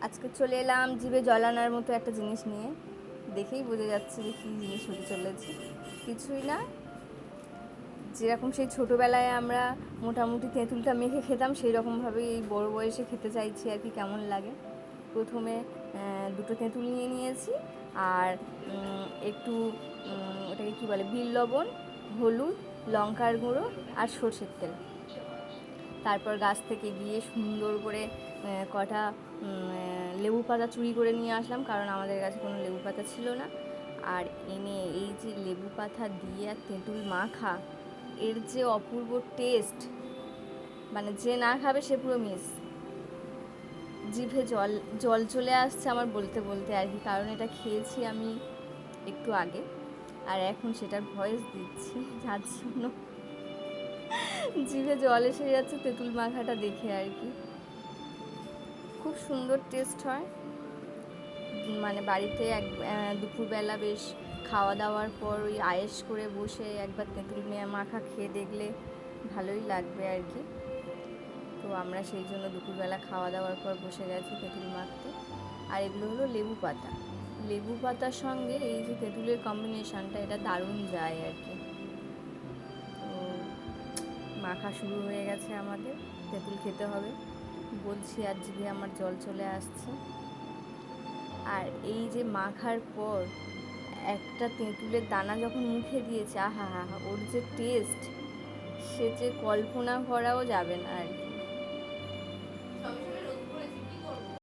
আজকে চলে এলাম জিভে জল আনার মতো একটা জিনিস নিয়ে। দেখেই বোঝা যাচ্ছে যে কী জিনিস হতে চলেছে। কিছুই না, যেরকম সেই ছোটোবেলায় আমরা মোটামুটি তেঁতুলটা মেখে খেতাম, সেই রকমভাবেই এই বড় বয়সে খেতে চাইছি আর কি, কেমন লাগে। প্রথমে দুটো তেঁতুল নিয়ে নিয়েছি, আর একটু ওটাকে কী বলে, বিট লবণ, হলুদ, লঙ্কার গুঁড়ো আর সর্ষের তেল। তারপর গাছ থেকে গিয়ে সুন্দর করে কটা লেবু পাতা চুরি করে নিয়ে আসলাম, কারণ আমাদের কাছে কোনো লেবু পাতা ছিল না। আর এনে এই যে লেবু পাতা দিয়ে আর তেঁতুল মাখা, এর যে অপূর্ব টেস্ট, মানে যে না খাবে সে পুরো মিস। জিভে জল জল চলে আসছে আমার বলতে বলতে আর কি, কারণ এটা খেয়েছি আমি একটু আগে, আর এখন সেটার ভয়েস দিচ্ছি, যার জন্য জিভে জল এসে যাচ্ছে তেঁতুল মাখাটা দেখে আর কি। খুব সুন্দর টেস্ট হয়। মানে বাড়িতে দুপুরবেলা বেশ খাওয়া দাওয়ার পর ওই আয়েশ করে বসে একবার তেঁতুল মাখা খেয়ে দেখলে ভালোই লাগবে আর কি। তো আমরা সেই জন্য দুপুরবেলা খাওয়া দাওয়ার পর বসে গেছি তেঁতুল মাখতে। আর এগুলো হলো লেবু পাতা। লেবু পাতার সঙ্গে এই যে তেঁতুলের কম্বিনেশানটা, এটা দারুণ যায় আর কি। তো মাখা শুরু হয়ে গেছে আমাদের, তেঁতুল খেতে হবে বলছি, আর জিভে আমার জল চলে আসছে। আর এই যে মাখার পর একটা তেঁতুলের দানা যখন মুখে দিয়েছে, আহা হা হা, ওর যে টেস্ট, সে যে কল্পনা করাও যাবে না আর কি।